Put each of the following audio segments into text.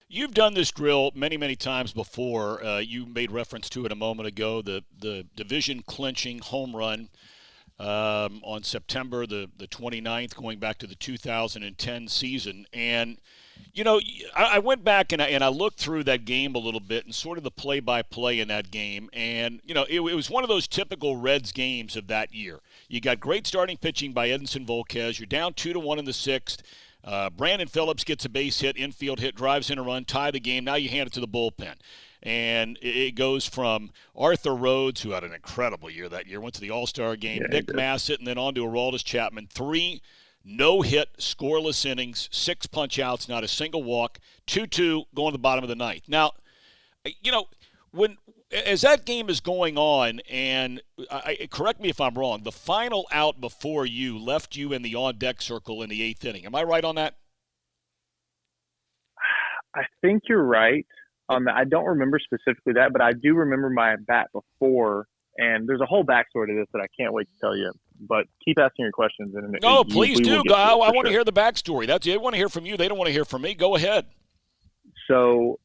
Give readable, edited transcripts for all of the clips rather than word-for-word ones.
You've done this drill many, many times before. You made reference to it a moment ago. The division clinching home run on September the 29th, going back to the 2010 season. And, I went back and I looked through that game a little bit and sort of the play-by-play in that game. And, it was one of those typical Reds games of that year. You got great starting pitching by Edinson Volquez. You're down 2-1 in the sixth. Brandon Phillips gets a base hit, infield hit, drives in a run, tie the game. Now you hand it to the bullpen. And it goes from Arthur Rhodes, who had an incredible year that year, went to the All-Star game, Yeah, Nick Massett, and then on to Aroldis Chapman. 3 no-hit, scoreless innings, 6 punch-outs, not a single walk, 2-2 going to the bottom of the ninth. Now, when as that game is going on, and correct me if I'm wrong, the final out before you left you in the on-deck circle in the 8th inning. Am I right on that? I think you're right on that. I don't remember specifically that, but I do remember my at bat before. And there's a whole backstory to this that I can't wait to tell you. But keep asking your questions. And No, please do. I want to sure. hear the backstory. They want to hear from you. They don't want to hear from me. Go ahead. So,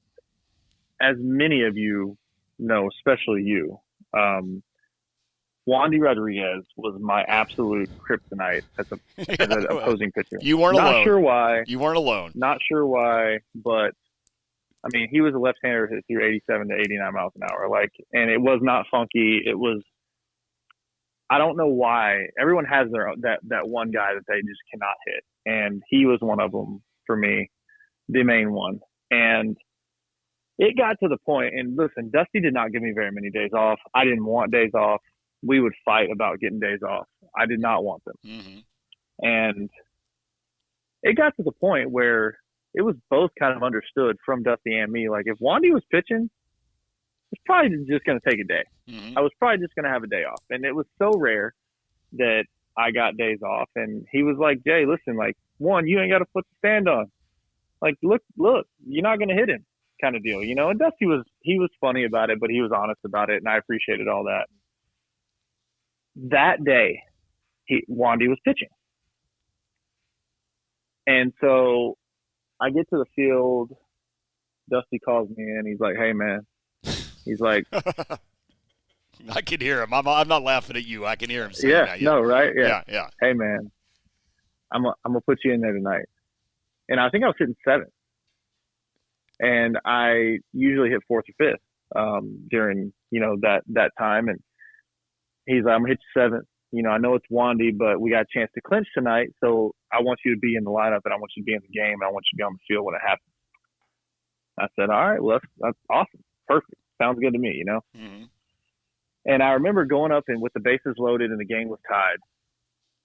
as many of you know, especially you, Wandy Rodriguez was my absolute kryptonite as an opposing pitcher. You weren't alone. Not sure why. You weren't alone. Not sure why, but I mean, he was a left-hander who threw 87 to 89 miles an hour. And it was not funky. It was. I don't know why. Everyone has that one guy that they just cannot hit, and he was one of them for me, the main one. And it got to the point, and listen, Dusty did not give me very many days off. I didn't want days off. We would fight about getting days off. I did not want them. Mm-hmm. And it got to the point where it was both kind of understood from Dusty and me. Like, if Wandy was pitching, it's probably just going to take a day. Mm-hmm. I was probably just going to have a day off. And it was so rare that I got days off. And he was like, Jay, listen, like, one, you ain't got to put the stand on. Like, look, you're not going to hit him kind of deal, And Dusty he was funny about it, but he was honest about it. And I appreciated all that. That day, Wandy was pitching. And so I get to the field. Dusty calls me in. He's like, hey, man. He's like, I can hear him. I'm not laughing at you. I can hear him saying yeah, that. Yeah, no, right? Yeah. Hey, man, I'm gonna put you in there tonight. And I think I was hitting 7th. And I usually hit 4th or 5th during, that time. And he's like, I'm gonna hit you 7th. I know it's Wandy, but we got a chance to clinch tonight. So I want you to be in the lineup, and I want you to be in the game, and I want you to be on the field when it happens. I said, all right, well, that's awesome. Perfect. Sounds good to me, Mm-hmm. And I remember going up and with the bases loaded and the game was tied.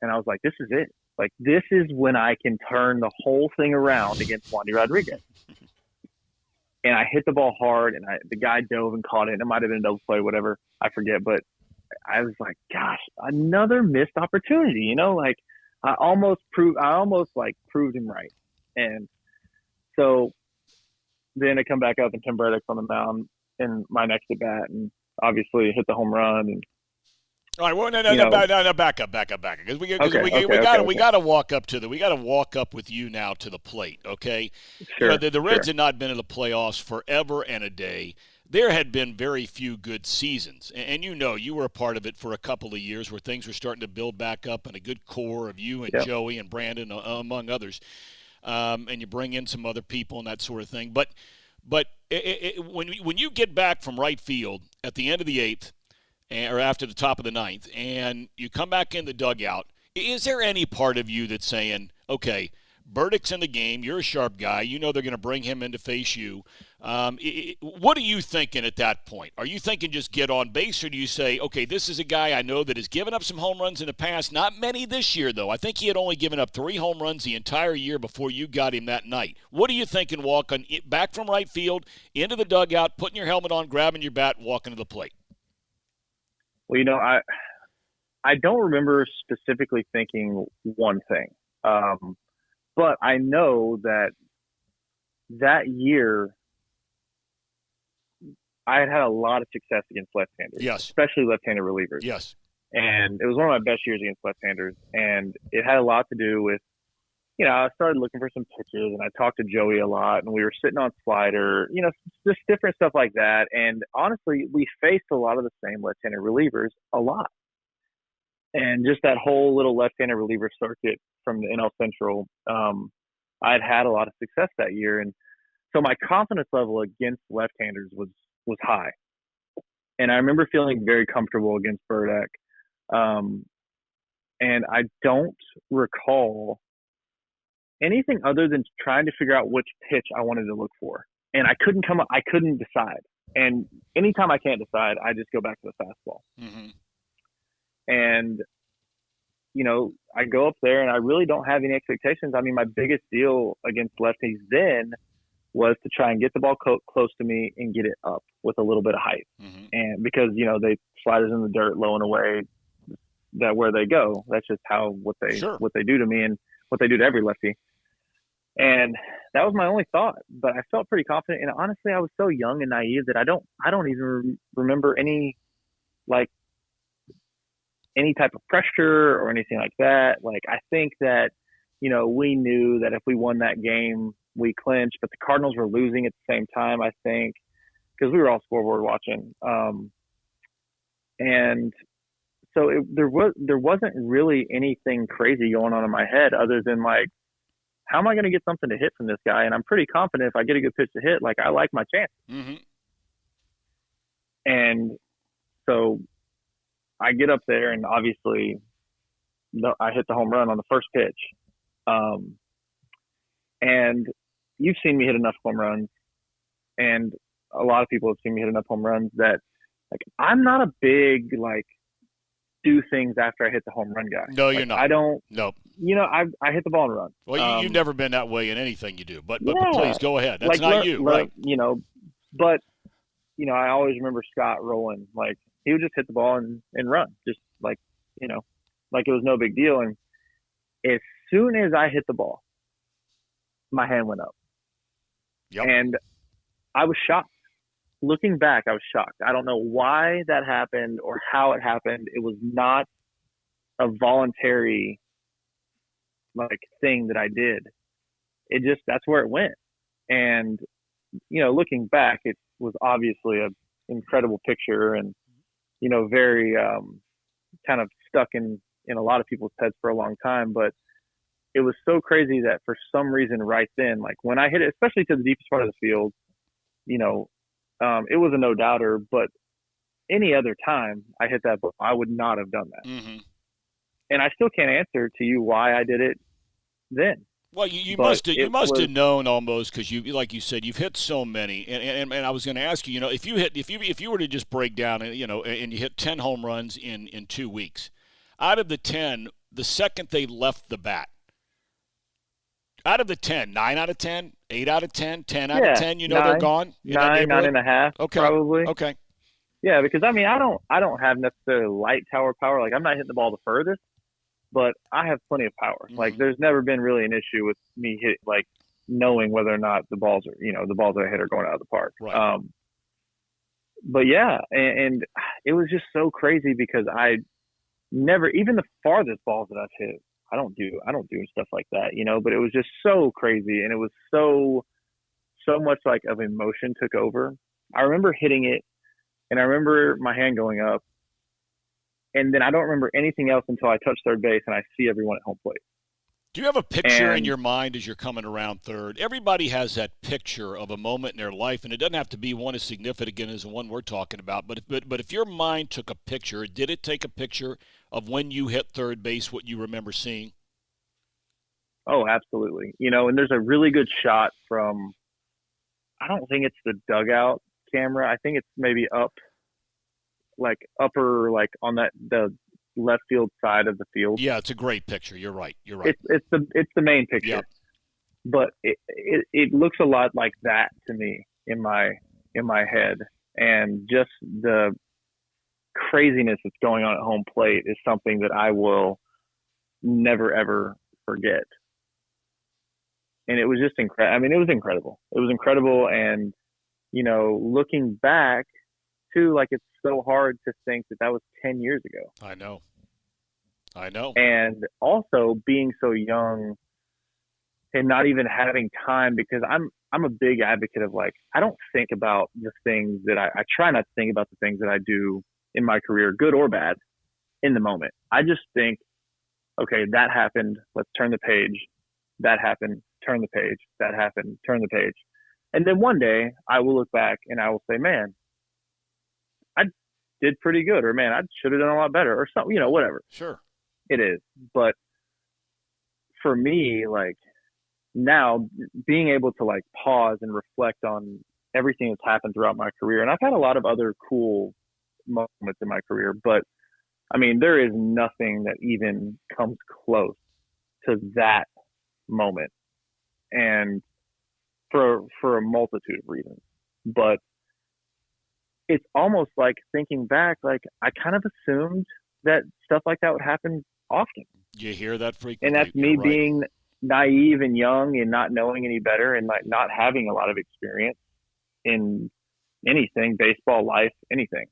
And I was like, this is it. Like, this is when I can turn the whole thing around against Wandy Rodriguez. And I hit the ball hard, and the guy dove and caught it. And it might have been a double play, whatever. I forget. But I was like, gosh, another missed opportunity, Like, I almost proved him right. And so then I come back up and Tim Breddick's on the mound in my next at bat, and obviously hit the home run. And all right, well, no, back up, because we got to walk up with you now to the plate, okay? Sure. The Reds had not been in the playoffs forever and a day. There had been very few good seasons, and you were a part of it for a couple of years where things were starting to build back up and a good core of you and Joey and Brandon, among others, and you bring in some other people and that sort of thing. But when you get back from right field at the end of the 8th, or after the top of the 9th, and you come back in the dugout, is there any part of you that's saying, okay, Burdick's in the game, you're a sharp guy, they're going to bring him in to face you. What are you thinking at that point? Are you thinking just get on base, or do you say, okay, this is a guy I know that has given up some home runs in the past, not many this year, though. I think he had only given up 3 home runs the entire year before you got him that night. What are you thinking walking back from right field, into the dugout, putting your helmet on, grabbing your bat, walking to the plate? Well, I don't remember specifically thinking one thing. But I know that year I had a lot of success against left-handers, yes, especially left-handed relievers. Yes. And it was one of my best years against left-handers. And it had a lot to do with I started looking for some pitches, and I talked to Joey a lot, and we were sitting on slider, just different stuff like that. And honestly, we faced a lot of the same left-handed relievers a lot. And just that whole little left-handed reliever circuit from the NL Central, I'd had a lot of success that year. And so my confidence level against left-handers was high. And I remember feeling very comfortable against Burdick. And I don't recall anything other than trying to figure out which pitch I wanted to look for. And I couldn't decide. And anytime I can't decide, I just go back to the fastball. Mm-hmm. And, I go up there and I really don't have any expectations. I mean, my biggest deal against lefties then was to try and get the ball close to me and get it up with a little bit of height. Mm-hmm. And because, they sliders in the dirt low and away, that where they go, that's just what they do to me and what they do to every lefty. And that was my only thought, but I felt pretty confident. And honestly, I was so young and naive that I don't even remember any type of pressure or anything like that. Like, I think that, we knew that if we won that game, we clinched, but the Cardinals were losing at the same time, I think, because we were all scoreboard watching. And so there wasn't really anything crazy going on in my head other than how am I going to get something to hit from this guy? And I'm pretty confident if I get a good pitch to hit, I like my chance. Mm-hmm. And so I get up there and obviously I hit the home run on the first pitch. And you've seen me hit enough home runs, and a lot of people have seen me hit enough home runs that I'm not a big do things after I hit the home run guy. No, you're not. I don't. Nope. I hit the ball and run. Well, you've never been that way in anything you do. But yeah. please go ahead. That's not you, right? But I always remember Scott Rowland. He would just hit the ball and run, just it was no big deal. And as soon as I hit the ball, my hand went up. Yep. And I was shocked. Looking back, I was shocked. I don't know why that happened or how it happened. It was not a voluntary thing that I did. That's where it went. And, looking back, it was obviously an incredible picture and, very kind of stuck in a lot of people's heads for a long time. But it was so crazy that for some reason right then, when I hit it, especially to the deepest part of the field, it was a no-doubter, but any other time I hit that ball, I would not have done that. Mm-hmm. And I still can't answer to you why I did it then. Well, you must have known almost, because like you said, you've hit so many. And I was going to ask you, if you were to just break down and you hit 10 home runs in 2 weeks, out of the 10, the second they left the bat, out of the 10, 9 out of 10, 8 out of 10, 10 out of 10, 9, they're gone? 9.5, okay. Probably. Okay. Yeah, because I don't have necessarily light tower power. I'm not hitting the ball the furthest, but I have plenty of power. Mm-hmm. There's never been really an issue with me knowing whether or not the balls are, the balls that I hit are going out of the park. Right. But yeah, and it was just so crazy because I never, even the farthest balls that I've hit, I don't do stuff like that, but it was just so crazy. And it was so much of emotion took over. I remember hitting it and I remember my hand going up, and then I don't remember anything else until I touch third base and I see everyone at home plate. Do you have a picture in your mind as you're coming around third? Everybody has that picture of a moment in their life, and it doesn't have to be one as significant as the one we're talking about. But if your mind took a picture, did it take a picture of when you hit third base, what you remember seeing? Oh, absolutely. And there's a really good shot from, I don't think it's the dugout camera. I think it's maybe up, upper, on the left field side of the field. Yeah, it's a great picture. You're right. It's the main picture. Yep. But it looks a lot like that to me in my head, and just the craziness that's going on at home plate is something that I will never ever forget. And it was just incredible. I mean, it was incredible. It was incredible. And, looking back too, it's so hard to think that was 10 years ago. I know. And also being so young, and not even having time, because I'm a big advocate of, like, I don't think about the things that I try not to think about the things that I do in my career, good or bad, in the moment. I just think, okay, that happened. Let's turn the page. That happened. Turn the page. That happened. Turn the page. And then one day I will look back and I will say, man, I did pretty good, or man, I should have done a lot better, or something, whatever. Sure. It is. But for me, like, now being able to, like, pause and reflect on everything that's happened throughout my career. And I've had a lot of other cool moments in my career, but I mean, there is nothing that even comes close to that moment. And for a multitude of reasons, but it's almost like, thinking back, like, I kind of assumed that stuff like that would happen often. You hear that frequently. And that's me being naive and young and not knowing any better, and, like, not having a lot of experience in anything, baseball, life, anything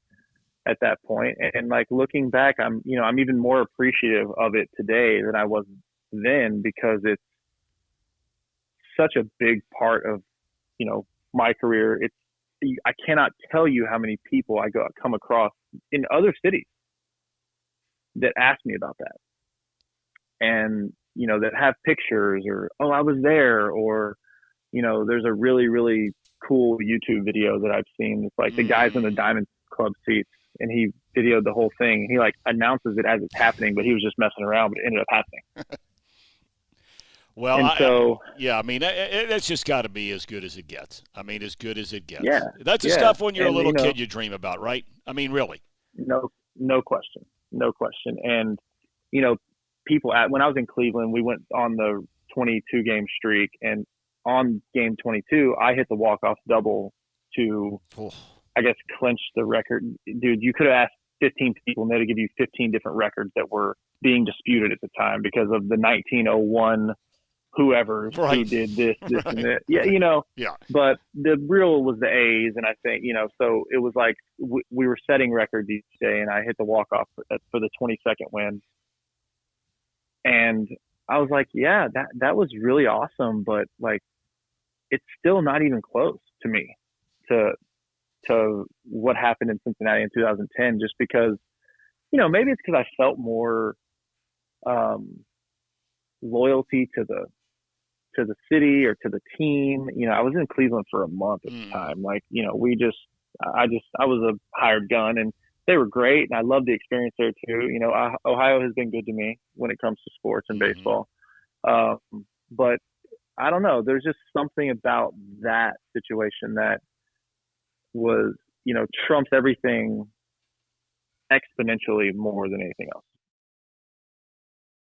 at that point. And like, looking back, I'm even more appreciative of it today than I was then, because it's such a big part of, my career. I cannot tell you how many people I come across in other cities that ask me about that. And, that have pictures, or, oh, I was there, or, there's a really, really cool YouTube video that I've seen. It's like the guys in the Diamond Club seats, and he videoed the whole thing. He, like, announces it as it's happening, but he was just messing around, but it ended up happening. Well, and I mean, it's just got to be as good as it gets. I mean, as good as it gets. Yeah. That's the stuff when you're a little kid you dream about, right? I mean, really. No question. No question. And, people when I was in Cleveland, we went on the 22 game streak, and on game 22, I hit the walk-off double to, I guess, clinch the record. Dude, you could have asked 15 people, and they'd give you 15 different records that were being disputed at the time because of the 1901 whoever who did this right. and that. Yeah, Yeah. But the real was the A's, and I think, so it was like we were setting records each day, and I hit the walk-off for the 22nd win. And I was like, yeah, that was really awesome, but, like, it's still not even close to me to what happened in Cincinnati in 2010, just because, maybe it's because I felt more loyalty to the city or to the team. I was in Cleveland for a month at the time. Like, I was a hired gun, and they were great, and I loved the experience there too. Ohio has been good to me when it comes to sports and baseball. But I don't know. There's just something about that situation that was, trumps everything exponentially more than anything else.